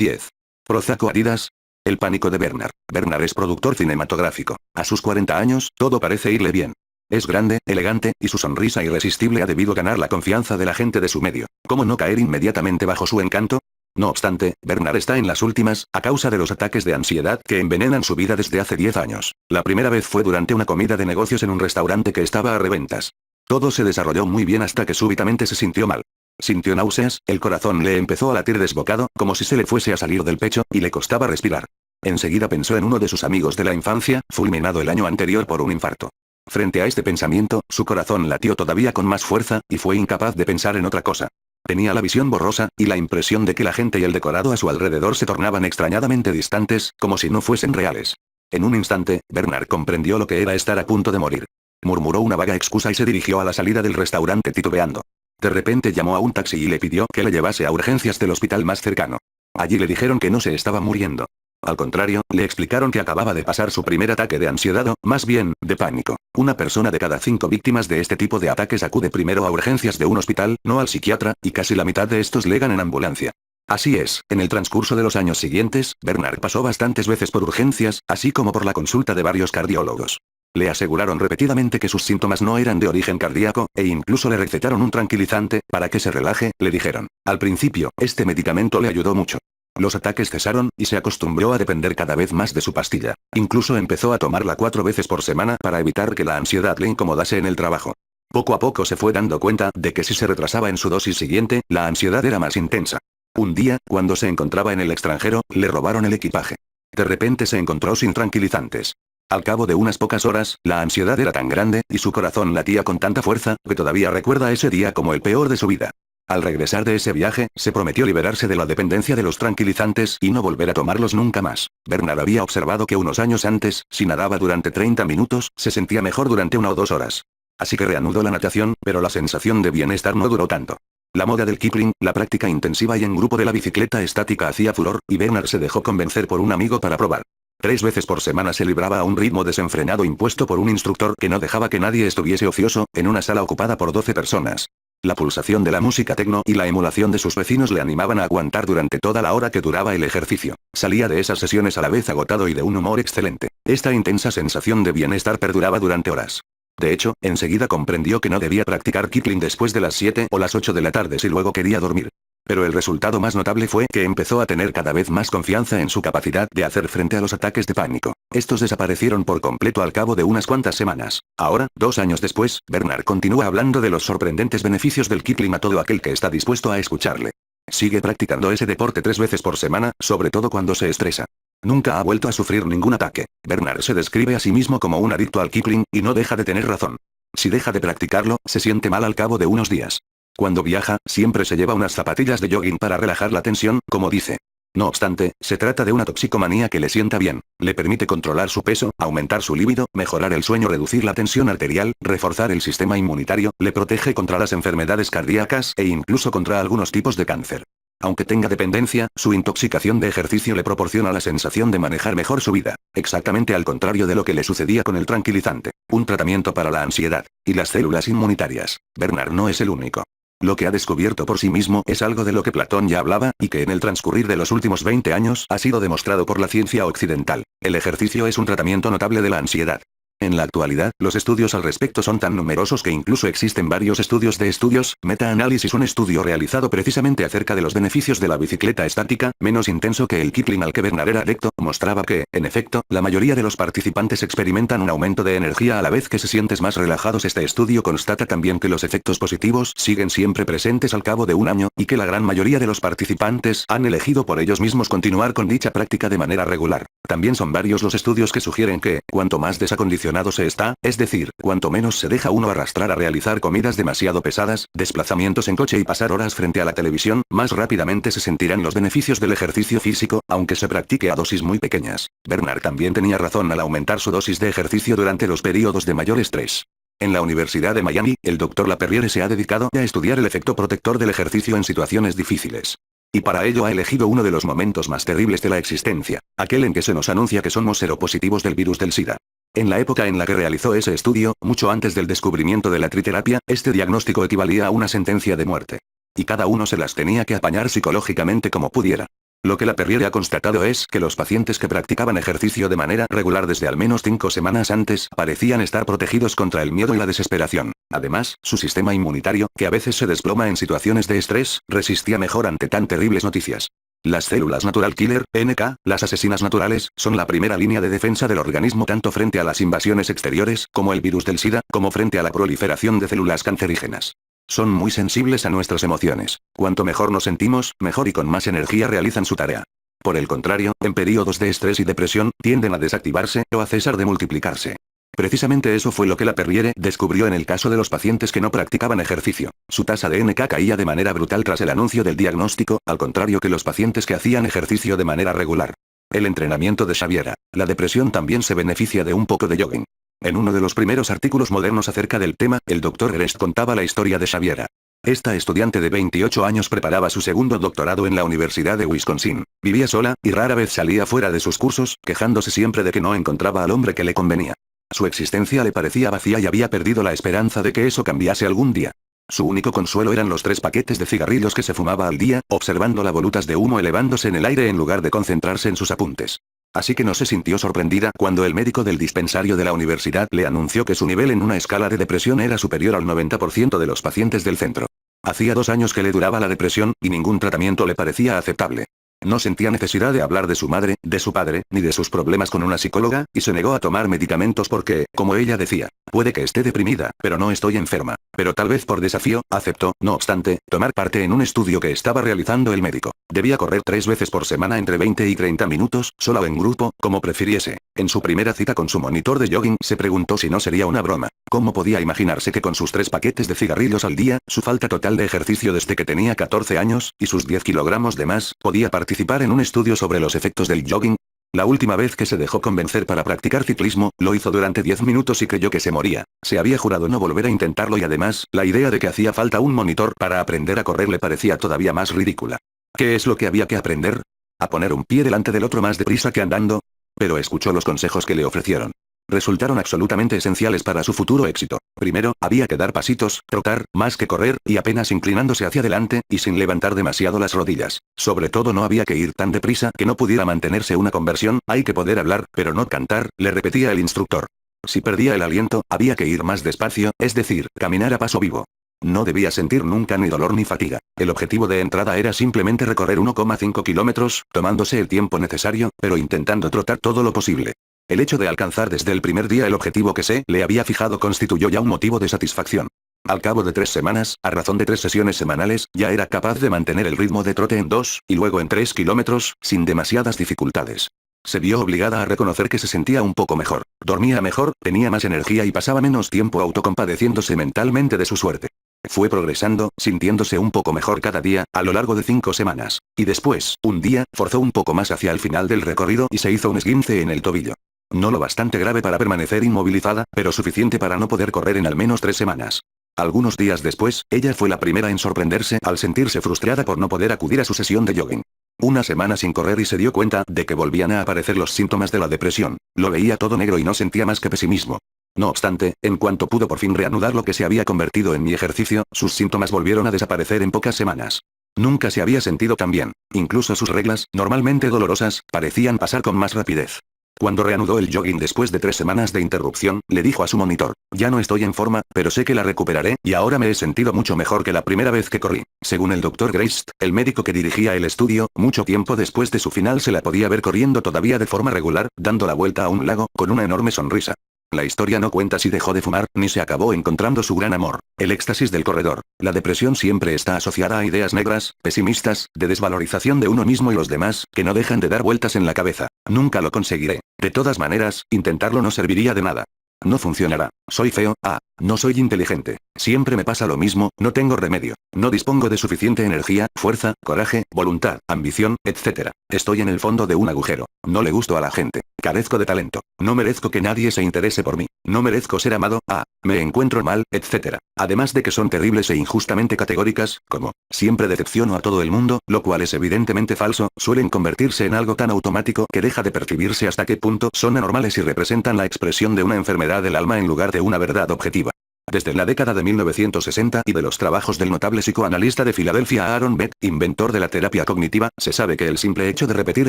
10. Prozac o Adidas. El pánico de Bernard. Bernard es productor cinematográfico. A sus 40 años, todo parece irle bien. Es grande, elegante, y su sonrisa irresistible ha debido ganar la confianza de la gente de su medio. ¿Cómo no caer inmediatamente bajo su encanto? No obstante, Bernard está en las últimas, a causa de los ataques de ansiedad que envenenan su vida desde hace 10 años. La primera vez fue durante una comida de negocios en un restaurante que estaba a reventas. Todo se desarrolló muy bien hasta que súbitamente se sintió mal. Sintió náuseas, el corazón le empezó a latir desbocado, como si se le fuese a salir del pecho, y le costaba respirar. Enseguida pensó en uno de sus amigos de la infancia, fulminado el año anterior por un infarto. Frente a este pensamiento, su corazón latió todavía con más fuerza, y fue incapaz de pensar en otra cosa. Tenía la visión borrosa, y la impresión de que la gente y el decorado a su alrededor se tornaban extrañadamente distantes, como si no fuesen reales. En un instante, Bernard comprendió lo que era estar a punto de morir. Murmuró una vaga excusa y se dirigió a la salida del restaurante titubeando. De repente llamó a un taxi y le pidió que le llevase a urgencias del hospital más cercano. Allí le dijeron que no se estaba muriendo. Al contrario, le explicaron que acababa de pasar su primer ataque de ansiedad o, más bien, de pánico. Una persona de cada 5 víctimas de este tipo de ataques acude primero a urgencias de un hospital, no al psiquiatra, y casi la mitad de estos llegan en ambulancia. Así es, en el transcurso de los años siguientes, Bernard pasó bastantes veces por urgencias, así como por la consulta de varios cardiólogos. Le aseguraron repetidamente que sus síntomas no eran de origen cardíaco, e incluso le recetaron un tranquilizante, para que se relaje, le dijeron. Al principio, este medicamento le ayudó mucho. Los ataques cesaron, y se acostumbró a depender cada vez más de su pastilla. Incluso empezó a tomarla 4 veces por semana para evitar que la ansiedad le incomodase en el trabajo. Poco a poco se fue dando cuenta de que si se retrasaba en su dosis siguiente, la ansiedad era más intensa. Un día, cuando se encontraba en el extranjero, le robaron el equipaje. De repente se encontró sin tranquilizantes. Al cabo de unas pocas horas, la ansiedad era tan grande, y su corazón latía con tanta fuerza, que todavía recuerda ese día como el peor de su vida. Al regresar de ese viaje, se prometió liberarse de la dependencia de los tranquilizantes y no volver a tomarlos nunca más. Bernard había observado que unos años antes, si nadaba durante 30 minutos, se sentía mejor durante 1 o 2 horas. Así que reanudó la natación, pero la sensación de bienestar no duró tanto. La moda del Kipling, la práctica intensiva y en grupo de la bicicleta estática hacía furor, y Bernard se dejó convencer por un amigo para probar. 3 veces por semana se libraba a un ritmo desenfrenado impuesto por un instructor que no dejaba que nadie estuviese ocioso, en una sala ocupada por 12 personas. La pulsación de la música tecno y la emulación de sus vecinos le animaban a aguantar durante toda la hora que duraba el ejercicio. Salía de esas sesiones a la vez agotado y de un humor excelente. Esta intensa sensación de bienestar perduraba durante horas. De hecho, enseguida comprendió que no debía practicar Kipling después de las 7 o las 8 de la tarde si luego quería dormir. Pero el resultado más notable fue que empezó a tener cada vez más confianza en su capacidad de hacer frente a los ataques de pánico. Estos desaparecieron por completo al cabo de unas cuantas semanas. Ahora, 2 años después, Bernard continúa hablando de los sorprendentes beneficios del Kipling a todo aquel que está dispuesto a escucharle. Sigue practicando ese deporte 3 veces por semana, sobre todo cuando se estresa. Nunca ha vuelto a sufrir ningún ataque. Bernard se describe a sí mismo como un adicto al Kipling, y no deja de tener razón. Si deja de practicarlo, se siente mal al cabo de unos días. Cuando viaja, siempre se lleva unas zapatillas de jogging para relajar la tensión, como dice. No obstante, se trata de una toxicomanía que le sienta bien, le permite controlar su peso, aumentar su líbido, mejorar el sueño, reducir la tensión arterial, reforzar el sistema inmunitario, le protege contra las enfermedades cardíacas e incluso contra algunos tipos de cáncer. Aunque tenga dependencia, su intoxicación de ejercicio le proporciona la sensación de manejar mejor su vida, exactamente al contrario de lo que le sucedía con el tranquilizante, un tratamiento para la ansiedad y las células inmunitarias. Bernard no es el único. Lo que ha descubierto por sí mismo es algo de lo que Platón ya hablaba, y que en el transcurrir de los últimos 20 años ha sido demostrado por la ciencia occidental. El ejercicio es un tratamiento notable de la ansiedad. En la actualidad, los estudios al respecto son tan numerosos que incluso existen varios estudios de estudios, meta-análisis. Un estudio realizado precisamente acerca de los beneficios de la bicicleta estática, menos intenso que el Kipling al que Bernard era adicto, mostraba que, en efecto, la mayoría de los participantes experimentan un aumento de energía a la vez que se sienten más relajados. Este estudio constata también que los efectos positivos siguen siempre presentes al cabo de un año, y que la gran mayoría de los participantes han elegido por ellos mismos continuar con dicha práctica de manera regular. También son varios los estudios que sugieren que, cuanto más desacondicionado se está, es decir, cuanto menos se deja uno arrastrar a realizar comidas demasiado pesadas, desplazamientos en coche y pasar horas frente a la televisión, más rápidamente se sentirán los beneficios del ejercicio físico, aunque se practique a dosis muy pequeñas. Bernard también tenía razón al aumentar su dosis de ejercicio durante los periodos de mayor estrés. En la Universidad de Miami, el Dr. Laperriere se ha dedicado a estudiar el efecto protector del ejercicio en situaciones difíciles. Y para ello ha elegido uno de los momentos más terribles de la existencia, aquel en que se nos anuncia que somos seropositivos del virus del SIDA. En la época en la que realizó ese estudio, mucho antes del descubrimiento de la triterapia, este diagnóstico equivalía a una sentencia de muerte. Y cada uno se las tenía que apañar psicológicamente como pudiera. Lo que la Perrier ha constatado es que los pacientes que practicaban ejercicio de manera regular desde al menos 5 semanas antes parecían estar protegidos contra el miedo y la desesperación. Además, su sistema inmunitario, que a veces se desploma en situaciones de estrés, resistía mejor ante tan terribles noticias. Las células natural killer, NK, las asesinas naturales, son la primera línea de defensa del organismo tanto frente a las invasiones exteriores, como el virus del SIDA, como frente a la proliferación de células cancerígenas. Son muy sensibles a nuestras emociones. Cuanto mejor nos sentimos, mejor y con más energía realizan su tarea. Por el contrario, en periodos de estrés y depresión, tienden a desactivarse o a cesar de multiplicarse. Precisamente eso fue lo que la Perrier descubrió en el caso de los pacientes que no practicaban ejercicio. Su tasa de NK caía de manera brutal tras el anuncio del diagnóstico, al contrario que los pacientes que hacían ejercicio de manera regular. El entrenamiento de Xaviera. La depresión también se beneficia de un poco de jogging. En uno de los primeros artículos modernos acerca del tema, el Dr. Grest contaba la historia de Xaviera. Esta estudiante de 28 años preparaba su segundo doctorado en la Universidad de Wisconsin. Vivía sola, y rara vez salía fuera de sus cursos, quejándose siempre de que no encontraba al hombre que le convenía. Su existencia le parecía vacía y había perdido la esperanza de que eso cambiase algún día. Su único consuelo eran los 3 paquetes de cigarrillos que se fumaba al día, observando las volutas de humo elevándose en el aire en lugar de concentrarse en sus apuntes. Así que no se sintió sorprendida cuando el médico del dispensario de la universidad le anunció que su nivel en una escala de depresión era superior al 90% de los pacientes del centro. Hacía 2 años que le duraba la depresión, y ningún tratamiento le parecía aceptable. No sentía necesidad de hablar de su madre, de su padre, ni de sus problemas con una psicóloga, y se negó a tomar medicamentos porque, como ella decía, puede que esté deprimida, pero no estoy enferma. Pero tal vez por desafío, aceptó, no obstante, tomar parte en un estudio que estaba realizando el médico. Debía correr 3 veces por semana entre 20 y 30 minutos, sola o en grupo, como prefiriese. En su primera cita con su monitor de jogging se preguntó si no sería una broma. ¿Cómo podía imaginarse que con sus 3 paquetes de cigarrillos al día, su falta total de ejercicio desde que tenía 14 años, y sus 10 kilogramos de más, podía participar en un estudio sobre los efectos del jogging? La última vez que se dejó convencer para practicar ciclismo, lo hizo durante 10 minutos y creyó que se moría. Se había jurado no volver a intentarlo y además, la idea de que hacía falta un monitor para aprender a correr le parecía todavía más ridícula. ¿Qué es lo que había que aprender? ¿A poner un pie delante del otro más deprisa que andando? Pero escuchó los consejos que le ofrecieron. Resultaron absolutamente esenciales para su futuro éxito. Primero, había que dar pasitos, trotar, más que correr, y apenas inclinándose hacia adelante, y sin levantar demasiado las rodillas. Sobre todo no había que ir tan deprisa que no pudiera mantenerse una conversión, hay que poder hablar, pero no cantar, le repetía el instructor. Si perdía el aliento, había que ir más despacio, es decir, caminar a paso vivo. No debía sentir nunca ni dolor ni fatiga. El objetivo de entrada era simplemente recorrer 1,5 kilómetros, tomándose el tiempo necesario, pero intentando trotar todo lo posible. El hecho de alcanzar desde el primer día el objetivo que se le había fijado constituyó ya un motivo de satisfacción. Al cabo de 3 semanas, a razón de 3 sesiones semanales, ya era capaz de mantener el ritmo de trote en 2, y luego en 3 kilómetros, sin demasiadas dificultades. Se vio obligada a reconocer que se sentía un poco mejor, dormía mejor, tenía más energía y pasaba menos tiempo autocompadeciéndose mentalmente de su suerte. Fue progresando, sintiéndose un poco mejor cada día, a lo largo de 5 semanas. Y después, un día, forzó un poco más hacia el final del recorrido y se hizo un esguince en el tobillo. No lo bastante grave para permanecer inmovilizada, pero suficiente para no poder correr en al menos 3 semanas. Algunos días después, ella fue la primera en sorprenderse al sentirse frustrada por no poder acudir a su sesión de jogging. Una semana sin correr y se dio cuenta de que volvían a aparecer los síntomas de la depresión. Lo veía todo negro y no sentía más que pesimismo. No obstante, en cuanto pudo por fin reanudar lo que se había convertido en mi ejercicio, sus síntomas volvieron a desaparecer en pocas semanas. Nunca se había sentido tan bien. Incluso sus reglas, normalmente dolorosas, parecían pasar con más rapidez. Cuando reanudó el jogging después de 3 semanas de interrupción, le dijo a su monitor, ya no estoy en forma, pero sé que la recuperaré, y ahora me he sentido mucho mejor que la primera vez que corrí. Según el Dr. Grest, el médico que dirigía el estudio, mucho tiempo después de su final se la podía ver corriendo todavía de forma regular, dando la vuelta a un lago, con una enorme sonrisa. La historia no cuenta si dejó de fumar, ni se acabó encontrando su gran amor, el éxtasis del corredor. La depresión siempre está asociada a ideas negras, pesimistas, de desvalorización de uno mismo y los demás, que no dejan de dar vueltas en la cabeza. Nunca lo conseguiré. De todas maneras, intentarlo no serviría de nada. No funcionará. Soy feo, no soy inteligente. Siempre me pasa lo mismo, no tengo remedio. No dispongo de suficiente energía, fuerza, coraje, voluntad, ambición, etc. Estoy en el fondo de un agujero. No le gusto a la gente. Carezco de talento. No merezco que nadie se interese por mí. No merezco ser amado, me encuentro mal, etc. Además de que son terribles e injustamente categóricas, como, siempre decepciono a todo el mundo, lo cual es evidentemente falso, suelen convertirse en algo tan automático que deja de percibirse hasta qué punto son anormales y representan la expresión de una enfermedad del alma en lugar de una verdad objetiva. desde la década de 1960 y de los trabajos del notable psicoanalista de Filadelfia Aaron Beck, inventor de la terapia cognitiva, se sabe que el simple hecho de repetir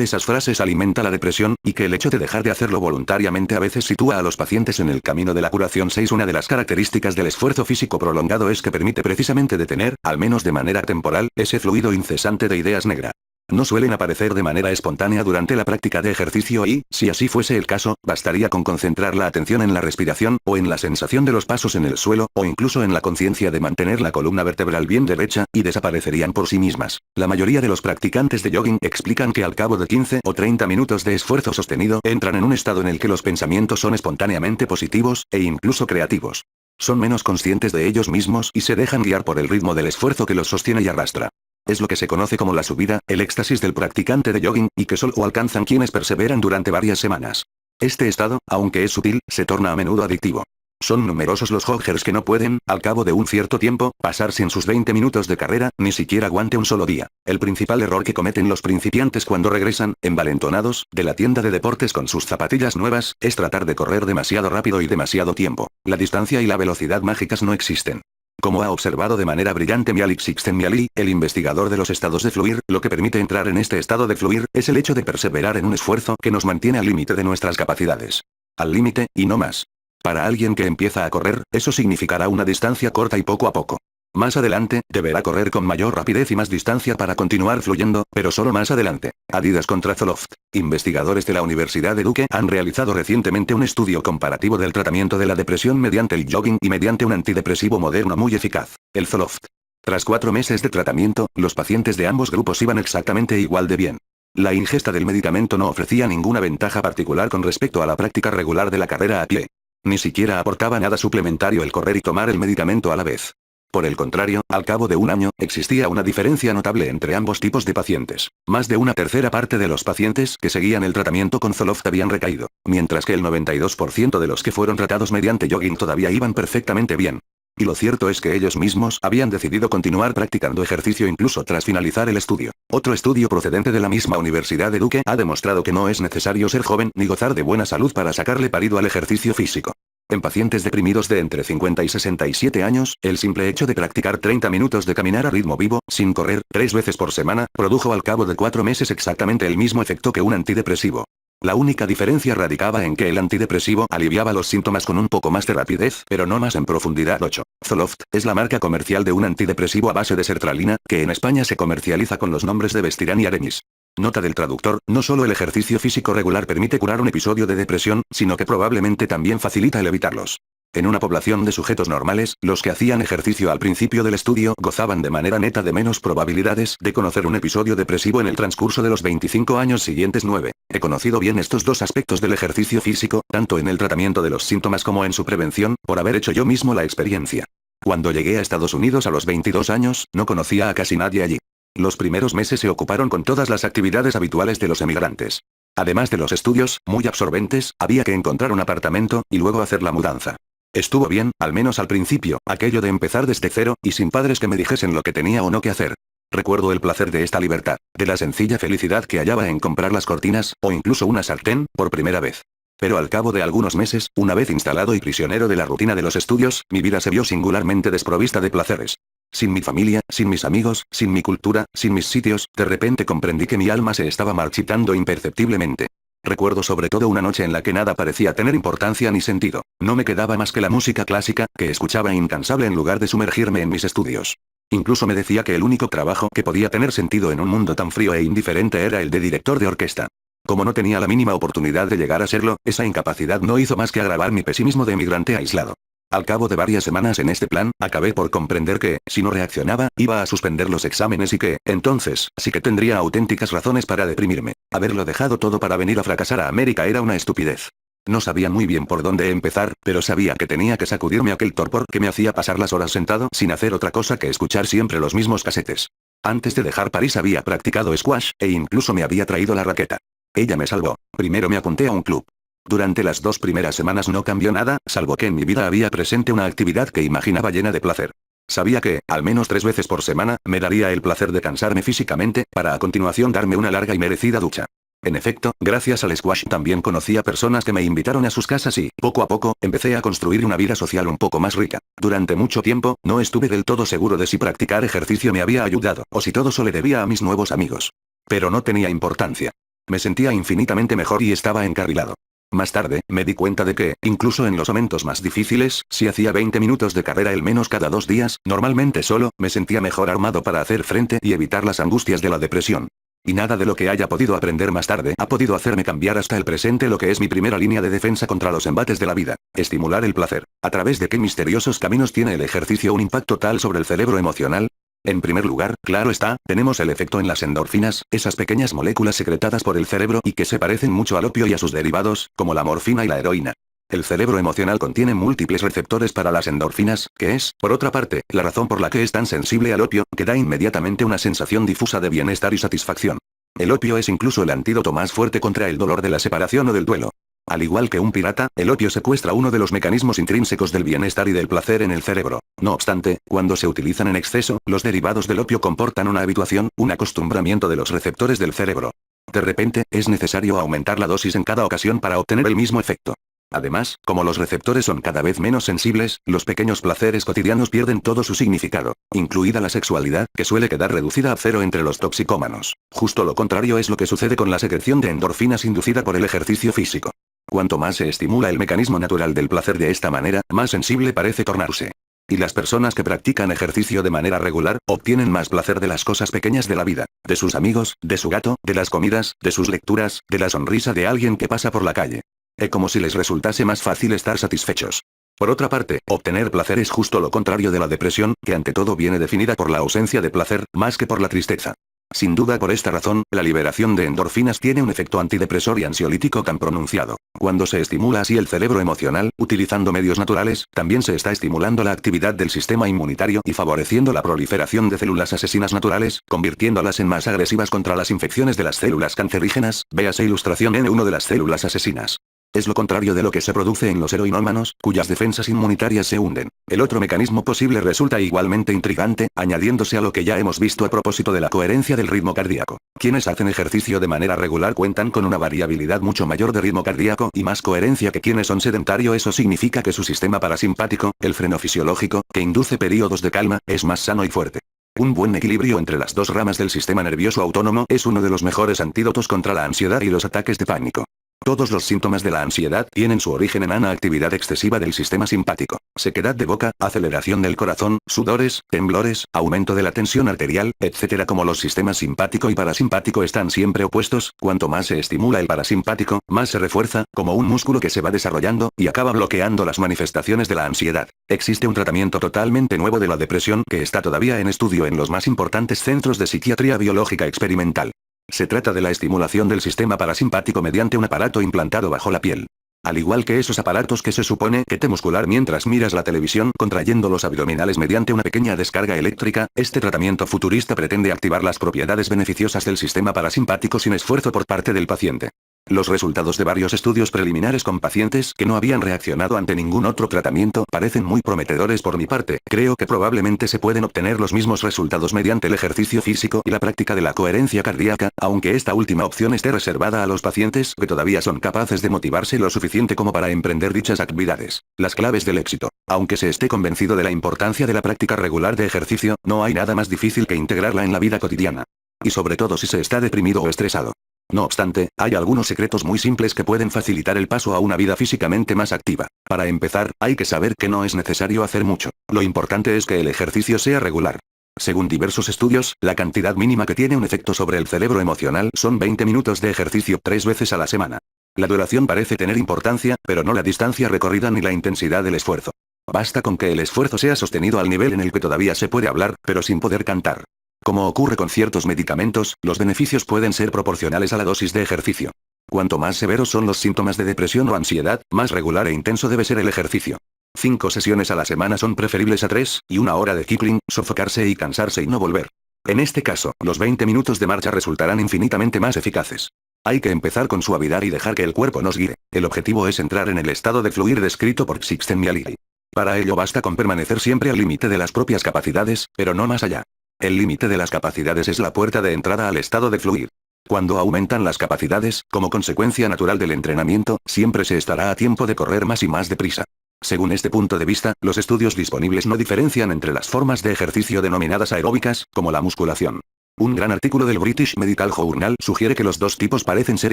esas frases alimenta la depresión, y que el hecho de dejar de hacerlo voluntariamente a veces sitúa a los pacientes en el camino de la curación. 6. Una de las características del esfuerzo físico prolongado es que permite precisamente detener, al menos de manera temporal, ese fluido incesante de ideas negra. No suelen aparecer de manera espontánea durante la práctica de ejercicio y, si así fuese el caso, bastaría con concentrar la atención en la respiración, o en la sensación de los pasos en el suelo, o incluso en la conciencia de mantener la columna vertebral bien derecha, y desaparecerían por sí mismas. La mayoría de los practicantes de jogging explican que al cabo de 15 o 30 minutos de esfuerzo sostenido, entran en un estado en el que los pensamientos son espontáneamente positivos, e incluso creativos. Son menos conscientes de ellos mismos y se dejan guiar por el ritmo del esfuerzo que los sostiene y arrastra. Es lo que se conoce como la subida, el éxtasis del practicante de jogging, y que solo alcanzan quienes perseveran durante varias semanas. Este estado, aunque es sutil, se torna a menudo adictivo. Son numerosos los joggers que no pueden, al cabo de un cierto tiempo, pasar sin sus 20 minutos de carrera, ni siquiera aguante un solo día. El principal error que cometen los principiantes cuando regresan, envalentonados, de la tienda de deportes con sus zapatillas nuevas, es tratar de correr demasiado rápido y demasiado tiempo. La distancia y la velocidad mágicas no existen. Como ha observado de manera brillante Mihaly Csikszentmihalyi, el investigador de los estados de fluir, lo que permite entrar en este estado de fluir, es el hecho de perseverar en un esfuerzo que nos mantiene al límite de nuestras capacidades. Al límite, y no más. Para alguien que empieza a correr, eso significará una distancia corta y poco a poco. Más adelante, deberá correr con mayor rapidez y más distancia para continuar fluyendo, pero solo más adelante. Adidas contra Zoloft. Investigadores de la Universidad de Duke han realizado recientemente un estudio comparativo del tratamiento de la depresión mediante el jogging y mediante un antidepresivo moderno muy eficaz, el Zoloft. Tras 4 meses de tratamiento, los pacientes de ambos grupos iban exactamente igual de bien. La ingesta del medicamento no ofrecía ninguna ventaja particular con respecto a la práctica regular de la carrera a pie. Ni siquiera aportaba nada suplementario el correr y tomar el medicamento a la vez. Por el contrario, al cabo de un año, existía una diferencia notable entre ambos tipos de pacientes. Más de una tercera parte de los pacientes que seguían el tratamiento con Zoloft habían recaído, mientras que el 92% de los que fueron tratados mediante jogging todavía iban perfectamente bien. Y lo cierto es que ellos mismos habían decidido continuar practicando ejercicio incluso tras finalizar el estudio. Otro estudio procedente de la misma Universidad de Duke ha demostrado que no es necesario ser joven ni gozar de buena salud para sacarle partido al ejercicio físico. En pacientes deprimidos de entre 50 y 67 años, el simple hecho de practicar 30 minutos de caminar a ritmo vivo, sin correr, 3 veces por semana, produjo al cabo de 4 meses exactamente el mismo efecto que un antidepresivo. La única diferencia radicaba en que el antidepresivo aliviaba los síntomas con un poco más de rapidez, pero no más en profundidad. 8. Zoloft es la marca comercial de un antidepresivo a base de sertralina, que en España se comercializa con los nombres de Vestirán y Arenis. Nota del traductor: no solo el ejercicio físico regular permite curar un episodio de depresión, sino que probablemente también facilita el evitarlos. En una población de sujetos normales, los que hacían ejercicio al principio del estudio gozaban de manera neta de menos probabilidades de conocer un episodio depresivo en el transcurso de los 25 años siguientes. 9. He conocido bien estos dos aspectos del ejercicio físico, tanto en el tratamiento de los síntomas como en su prevención, por haber hecho yo mismo la experiencia. Cuando llegué a Estados Unidos a los 22 años, no conocía a casi nadie allí. Los primeros meses se ocuparon con todas las actividades habituales de los emigrantes. Además de los estudios, muy absorbentes, había que encontrar un apartamento, y luego hacer la mudanza. Estuvo bien, al menos al principio, aquello de empezar desde cero, y sin padres que me dijesen lo que tenía o no que hacer. Recuerdo el placer de esta libertad, de la sencilla felicidad que hallaba en comprar las cortinas, o incluso una sartén, por primera vez. Pero al cabo de algunos meses, una vez instalado y prisionero de la rutina de los estudios, mi vida se vio singularmente desprovista de placeres. Sin mi familia, sin mis amigos, sin mi cultura, sin mis sitios, de repente comprendí que mi alma se estaba marchitando imperceptiblemente. Recuerdo sobre todo una noche en la que nada parecía tener importancia ni sentido. No me quedaba más que la música clásica, que escuchaba incansable en lugar de sumergirme en mis estudios. Incluso me decía que el único trabajo que podía tener sentido en un mundo tan frío e indiferente era el de director de orquesta. Como no tenía la mínima oportunidad de llegar a serlo, esa incapacidad no hizo más que agravar mi pesimismo de emigrante aislado. Al cabo de varias semanas en este plan, acabé por comprender que, si no reaccionaba, iba a suspender los exámenes y que, entonces, sí que tendría auténticas razones para deprimirme. Haberlo dejado todo para venir a fracasar a América era una estupidez. No sabía muy bien por dónde empezar, pero sabía que tenía que sacudirme aquel torpor que me hacía pasar las horas sentado sin hacer otra cosa que escuchar siempre los mismos casetes. Antes de dejar París había practicado squash, e incluso me había traído la raqueta. Ella me salvó. Primero me apunté a un club. Durante las 2 primeras semanas no cambió nada, salvo que en mi vida había presente una actividad que imaginaba llena de placer. Sabía que, al menos 3 veces por semana, me daría el placer de cansarme físicamente, para a continuación darme una larga y merecida ducha. En efecto, gracias al squash también conocí a personas que me invitaron a sus casas y, poco a poco, empecé a construir una vida social un poco más rica. Durante mucho tiempo, no estuve del todo seguro de si practicar ejercicio me había ayudado, o si todo se le debía a mis nuevos amigos. Pero no tenía importancia. Me sentía infinitamente mejor y estaba encarrilado. Más tarde, me di cuenta de que, incluso en los momentos más difíciles, si hacía 20 minutos de carrera al menos cada 2 días, normalmente solo, me sentía mejor armado para hacer frente y evitar las angustias de la depresión. Y nada de lo que haya podido aprender más tarde ha podido hacerme cambiar hasta el presente lo que es mi primera línea de defensa contra los embates de la vida: estimular el placer. ¿A través de qué misteriosos caminos tiene el ejercicio un impacto tal sobre el cerebro emocional? En primer lugar, claro está, tenemos el efecto en las endorfinas, esas pequeñas moléculas secretadas por el cerebro y que se parecen mucho al opio y a sus derivados, como la morfina y la heroína. El cerebro emocional contiene múltiples receptores para las endorfinas, que es, por otra parte, la razón por la que es tan sensible al opio, que da inmediatamente una sensación difusa de bienestar y satisfacción. El opio es incluso el antídoto más fuerte contra el dolor de la separación o del duelo. Al igual que un pirata, el opio secuestra uno de los mecanismos intrínsecos del bienestar y del placer en el cerebro. No obstante, cuando se utilizan en exceso, los derivados del opio comportan una habituación, un acostumbramiento de los receptores del cerebro. De repente, es necesario aumentar la dosis en cada ocasión para obtener el mismo efecto. Además, como los receptores son cada vez menos sensibles, los pequeños placeres cotidianos pierden todo su significado, incluida la sexualidad, que suele quedar reducida a cero entre los toxicómanos. Justo lo contrario es lo que sucede con la secreción de endorfinas inducida por el ejercicio físico. Cuanto más se estimula el mecanismo natural del placer de esta manera, más sensible parece tornarse. Y las personas que practican ejercicio de manera regular, obtienen más placer de las cosas pequeñas de la vida, de sus amigos, de su gato, de las comidas, de sus lecturas, de la sonrisa de alguien que pasa por la calle. Es como si les resultase más fácil estar satisfechos. Por otra parte, obtener placer es justo lo contrario de la depresión, que ante todo viene definida por la ausencia de placer, más que por la tristeza. Sin duda por esta razón, la liberación de endorfinas tiene un efecto antidepresor y ansiolítico tan pronunciado. Cuando se estimula así el cerebro emocional, utilizando medios naturales, también se está estimulando la actividad del sistema inmunitario y favoreciendo la proliferación de células asesinas naturales, convirtiéndolas en más agresivas contra las infecciones de las células cancerígenas. Véase ilustración N1 de las células asesinas. Es lo contrario de lo que se produce en los heroinómanos, cuyas defensas inmunitarias se hunden. El otro mecanismo posible resulta igualmente intrigante, añadiéndose a lo que ya hemos visto a propósito de la coherencia del ritmo cardíaco. Quienes hacen ejercicio de manera regular cuentan con una variabilidad mucho mayor de ritmo cardíaco y más coherencia que quienes son sedentarios. Eso significa que su sistema parasimpático, el freno fisiológico, que induce periodos de calma, es más sano y fuerte. Un buen equilibrio entre las dos ramas del sistema nervioso autónomo es uno de los mejores antídotos contra la ansiedad y los ataques de pánico. Todos los síntomas de la ansiedad tienen su origen en una actividad excesiva del sistema simpático. Sequedad de boca, aceleración del corazón, sudores, temblores, aumento de la tensión arterial, etc. Como los sistemas simpático y parasimpático están siempre opuestos, cuanto más se estimula el parasimpático, más se refuerza, como un músculo que se va desarrollando, y acaba bloqueando las manifestaciones de la ansiedad. Existe un tratamiento totalmente nuevo de la depresión que está todavía en estudio en los más importantes centros de psiquiatría biológica experimental. Se trata de la estimulación del sistema parasimpático mediante un aparato implantado bajo la piel. Al igual que esos aparatos que se supone que te muscular mientras miras la televisión contrayendo los abdominales mediante una pequeña descarga eléctrica, este tratamiento futurista pretende activar las propiedades beneficiosas del sistema parasimpático sin esfuerzo por parte del paciente. Los resultados de varios estudios preliminares con pacientes que no habían reaccionado ante ningún otro tratamiento parecen muy prometedores. Por mi parte, creo que probablemente se pueden obtener los mismos resultados mediante el ejercicio físico y la práctica de la coherencia cardíaca, aunque esta última opción esté reservada a los pacientes que todavía son capaces de motivarse lo suficiente como para emprender dichas actividades. Las claves del éxito. Aunque se esté convencido de la importancia de la práctica regular de ejercicio, no hay nada más difícil que integrarla en la vida cotidiana. Y sobre todo si se está deprimido o estresado. No obstante, hay algunos secretos muy simples que pueden facilitar el paso a una vida físicamente más activa. Para empezar, hay que saber que no es necesario hacer mucho. Lo importante es que el ejercicio sea regular. Según diversos estudios, la cantidad mínima que tiene un efecto sobre el cerebro emocional son 20 minutos de ejercicio 3 veces a la semana. La duración parece tener importancia, pero no la distancia recorrida ni la intensidad del esfuerzo. Basta con que el esfuerzo sea sostenido al nivel en el que todavía se puede hablar, pero sin poder cantar. Como ocurre con ciertos medicamentos, los beneficios pueden ser proporcionales a la dosis de ejercicio. Cuanto más severos son los síntomas de depresión o ansiedad, más regular e intenso debe ser el ejercicio. 5 sesiones a la semana son preferibles a 3, y 1 hora de cicling, sofocarse y cansarse y no volver. En este caso, los 20 minutos de marcha resultarán infinitamente más eficaces. Hay que empezar con suavidad y dejar que el cuerpo nos guíe. El objetivo es entrar en el estado de fluir descrito por Csikszentmihalyi. Para ello basta con permanecer siempre al límite de las propias capacidades, pero no más allá. El límite de las capacidades es la puerta de entrada al estado de fluir. Cuando aumentan las capacidades, como consecuencia natural del entrenamiento, siempre se estará a tiempo de correr más y más deprisa. Según este punto de vista, los estudios disponibles no diferencian entre las formas de ejercicio denominadas aeróbicas, como la musculación. Un gran artículo del British Medical Journal sugiere que los dos tipos parecen ser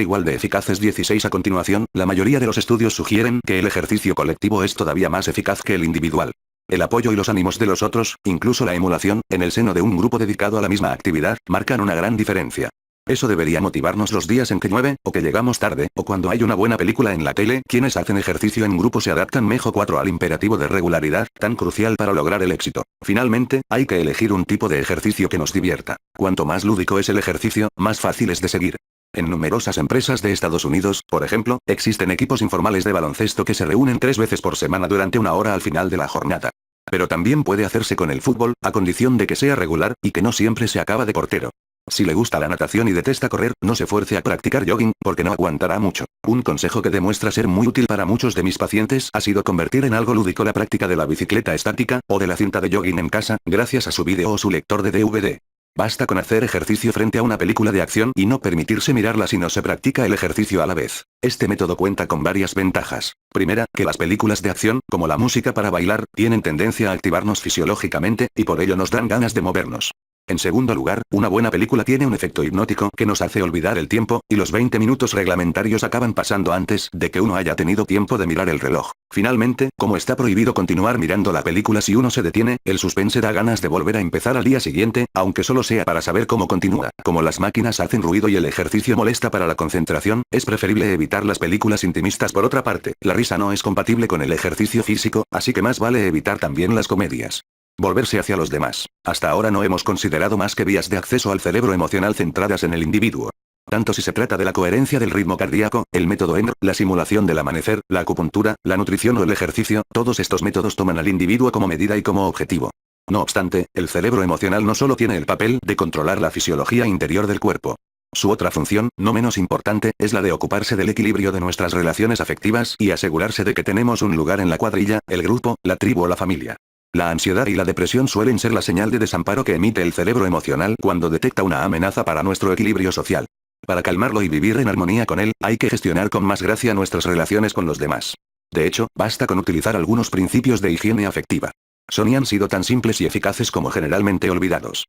igual de eficaces. 16 A continuación, la mayoría de los estudios sugieren que el ejercicio colectivo es todavía más eficaz que el individual. El apoyo y los ánimos de los otros, incluso la emulación, en el seno de un grupo dedicado a la misma actividad, marcan una gran diferencia. Eso debería motivarnos los días en que llueve, o que llegamos tarde, o cuando hay una buena película en la tele. Quienes hacen ejercicio en grupo se adaptan mejor. 4 Al imperativo de regularidad, tan crucial para lograr el éxito. Finalmente, hay que elegir un tipo de ejercicio que nos divierta. Cuanto más lúdico es el ejercicio, más fácil es de seguir. En numerosas empresas de Estados Unidos, por ejemplo, existen equipos informales de baloncesto que se reúnen 3 veces por semana durante una hora al final de la jornada. Pero también puede hacerse con el fútbol, a condición de que sea regular, y que no siempre se acaba de portero. Si le gusta la natación y detesta correr, no se fuerce a practicar jogging, porque no aguantará mucho. Un consejo que demuestra ser muy útil para muchos de mis pacientes ha sido convertir en algo lúdico la práctica de la bicicleta estática, o de la cinta de jogging en casa, gracias a su vídeo o su lector de DVD. Basta con hacer ejercicio frente a una película de acción y no permitirse mirarla si no se practica el ejercicio a la vez. Este método cuenta con varias ventajas. Primera, que las películas de acción, como la música para bailar, tienen tendencia a activarnos fisiológicamente, y por ello nos dan ganas de movernos. En segundo lugar, una buena película tiene un efecto hipnótico que nos hace olvidar el tiempo, y los 20 minutos reglamentarios acaban pasando antes de que uno haya tenido tiempo de mirar el reloj. Finalmente, como está prohibido continuar mirando la película si uno se detiene, el suspense da ganas de volver a empezar al día siguiente, aunque solo sea para saber cómo continúa. Como las máquinas hacen ruido y el ejercicio molesta para la concentración, es preferible evitar las películas intimistas. Por otra parte, la risa no es compatible con el ejercicio físico, así que más vale evitar también las comedias. Volverse hacia los demás. Hasta ahora no hemos considerado más que vías de acceso al cerebro emocional centradas en el individuo. Tanto si se trata de la coherencia del ritmo cardíaco, el método EMDR, la simulación del amanecer, la acupuntura, la nutrición o el ejercicio, todos estos métodos toman al individuo como medida y como objetivo. No obstante, el cerebro emocional no solo tiene el papel de controlar la fisiología interior del cuerpo. Su otra función, no menos importante, es la de ocuparse del equilibrio de nuestras relaciones afectivas y asegurarse de que tenemos un lugar en la cuadrilla, el grupo, la tribu o la familia. La ansiedad y la depresión suelen ser la señal de desamparo que emite el cerebro emocional cuando detecta una amenaza para nuestro equilibrio social. Para calmarlo y vivir en armonía con él, hay que gestionar con más gracia nuestras relaciones con los demás. De hecho, basta con utilizar algunos principios de higiene afectiva. Son y han sido tan simples y eficaces como generalmente olvidados.